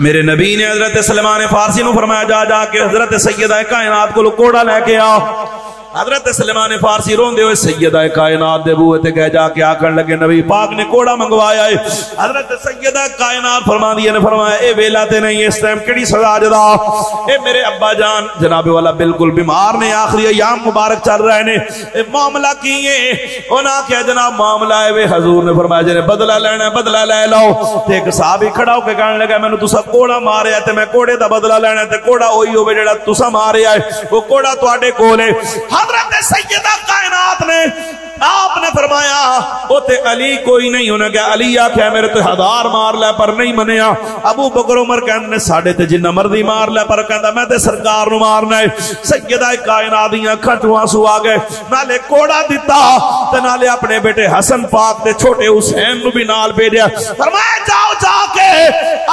मेरे नबी ने हजरत सलमान फारसी को फरमाया जा जाके हजरत सैयदा कायनात को कोड़ा लैके आओ। हजरत सलमान फारसी रोंदे हुए सैयदा कायनात दे बूहे ते गए जाके आखन लगे नबी पाक ने कोड़ा मंगवाया है। हजरत सैयदा कायनात फरमांदी ने फरमाया ए वेला ते नहीं इस टाइम केड़ी सजा जदा ए मेरे अब्बा जान जनाब वाला बिल्कुल बीमार ने आखिरी अयाम मुबारक चल रहे ने ए मामला की है उन्हां क्या जनाब मामला है वे हजूर ने फरमाया जे बदला लेना बदला ले लो ते एक साहबी खड़ा होके कहने लगा मैनू तुसा कोड़ा मारिया ते मैं कोड़े दा बदला लेना ते कोड़ा ओही होवे जेड़ा तुसा मारिया है वो कोड़ा तुहाडे कोल है। हजरत सैयदा कायनात ने आपने फरमाया ओते अली कोई नहीं होना क्या अली आख्या मेरे ते हजार मार लै पर नहीं मनिया। अबू बकर उमर कहने साढ़े ते जिन्ना मर्जी मार लै पर कहंदा मैं ते सरकार नु मारना है। सैयदा कायनात दी अखां चों आंसू आ गए नाले कोड़ा दिता ते नाले अपने बेटे हसन पाक ते छोटे हुसैन नु भी नाल भेजा। फरमाया जाओ जाके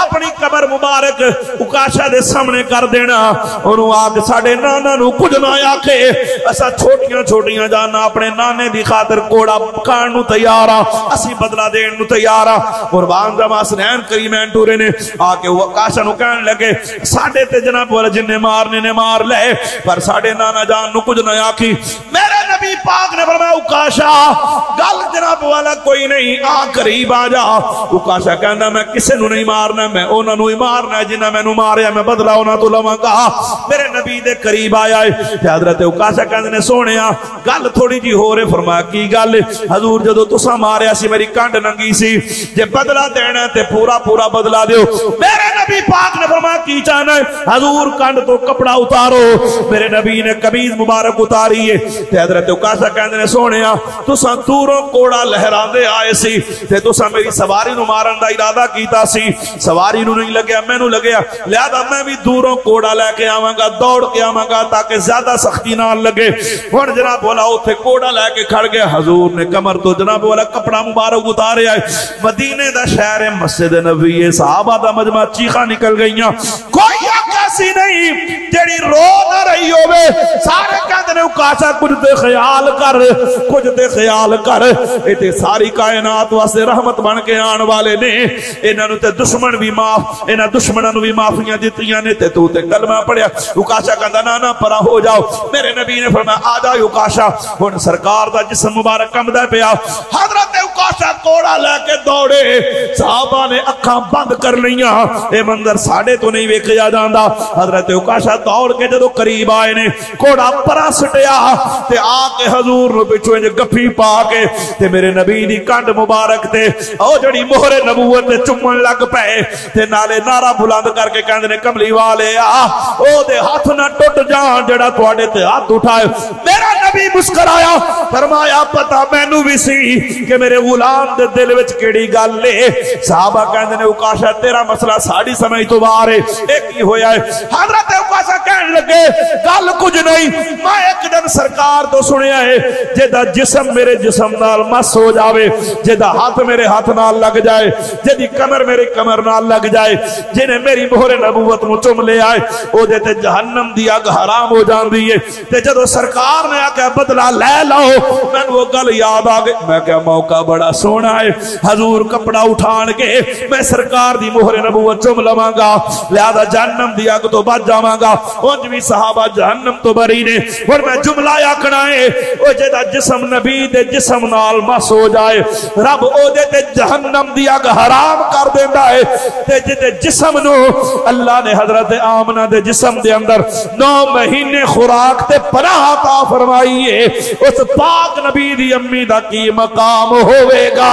अपनी कब्र मुबारक उकाशा दे सामने कर देना ओनू आग साडे नाना नु कुछ ना आखे असा छोटियां छोटियां जाना अपने नाने दी खातर कोड़ा खान नु तैयार आ असी बदला देन नु तैयार आ। कुर्बान जमा हसनैन करीमैन टूरे ने आके वो आकाशा नु कहन लगे साडे ते जनाब वाला जिन्ने मारने ने मार ले पर साडे नाना जान नु कुछ ना आखी। मेरे नबी पाक ने फरमाया उकाशा गल जनाब वाला कोई नहीं आ करीब आ जा। उकाशा कहंदा मैं किसे नु नहीं मारना मैं उन्हां नु ही मारना जिन्हां मैनू मारिया मैं बदला उन्हां तो लवांगा। मेरे नबी दे करीब आया है हजरत उकाशा कहंदे ने सोहणिया गल थोड़ी जी हो रे। फरमाया की गल हजूर जदों तुसां मारिया सी मेरी कंड नंगी सी जे बदला देना ते पूरा पूरा बदला दियो। मेरे नबी पाक ने फरमाया की चाहना है हजूर कंड तो कपड़ा उतारो। मेरे नबी ने कमीज मुबारक उतारी है ते हजरत उकाशा कहंदे ने सोहणिया तुसां दूरों कोड़ा लहरांदे आए सी ते तुसां मेरी सवारी नु मारन दा इरादा कीता सी सवारी नु नहीं लगया मैनू लगया लिहाजा मैं भी दूरों कोड़ा लेके आवांगा दौड़ के आवांगा ताकि ज्यादा सख्ती ना लगे। हुण जनाब वाला उथे कोड़ा लेके खड़ गया हजूर ने कमर तो जनाब वाला कपड़ा मुबारक उतारे आए। मदीने दा शहर है मस्जिद नबी है सहाबा दा मजमा चीखा निकल गईयां कोई ऐसी नहीं जेड़ी रो ना रही होवे सारे कहंदे ने उकाशा कुछ ते ख्याल कर कुछ ते ख्याल कर ए ते सारी कायनात वास्ते रहमत बन के आने वाले ने इन्हां नु ते दुश्मन भी माफ इन्हां दुश्मनां नु भी माफियां दित्तियां ने ते तू ते कलमा पढ़िया। उकाशा कहंदा ना ना परा हो जाओ। मेरे नबी ने फरमाया आ जा उकाशा हुण सरकार दा जिस्म मुबारक कंबदा पिया। हजरत उकाशा कोड़ा लेके दौड़े सहाबा ने अखां बंद कर लईयां ए मंजर साडे तो नहीं वेखिया जांदा। हजरत उकाशा दौड़ के जदों करीब आए ने कोड़ा परा सटिया ते आके हजूर नु पिछों इंज गफी पा के ते मेरे नबी दी कंड मुबारक ते ओ जड़ी मोहरे नबूवत ते चुम्मन लग पए ते नाले नारा बुलंद करके कहंदे ने कमली वाले आ ओ दे हाथ ना टुट जान जेड़ा तुहाडे ते हाथ उठाए। मेरा नबी मुस्कुराया फरमाया पता मैनू भी सी कि मेरे गुलाम दे दिल विच केड़ी गल है। सहाबा कहंदे ने उकाशा तेरा मसला साडी समझ तो बाहर है एक ही होया है। हजरत उकाशा कहन लगे गल कुछ नहीं मैं एक दिन सरकार तो सुनिया है जेदा जिस्म मेरे जिस्म नाल मस हो जावे जेदा हाथ मेरे हाथ नाल लग जाए जेदी कमर मेरी कमर नाल लग जाए जिन्हें मेरी मोहरे नबूवत नूं चुम लिया है ओदे ते जहन्नम दी अग हराम हो जांदी है। ते जदों सरकार ने आख्या बदला ले लो मैनू वो गल याद आ गई मैं क्या मौका बड़ा सोहना है हजूर कपड़ा उठान के मैं सरकार दी मोहरे नबूवत चुम लवांगा लिहाजा जहन्नम दी अग तो बच जावांगा। उंज भी सहाबा जहन्नम तो बरी ने हुण मैं जुमला आखना है ओ जेदा जिस्म नबी दे जिस्म नाल मस हो जाए रब ओदे ते जहन्नम दी अग हराम कर देंदा है ते जिदे जिस्म नु अल्लाह ने हजरत आमना दे जिस्म दे अंदर 9 महीने खुराक ते पनाह अता फरमाई है उस पाक नबी दी अम्मी दा की मकाम होवेगा।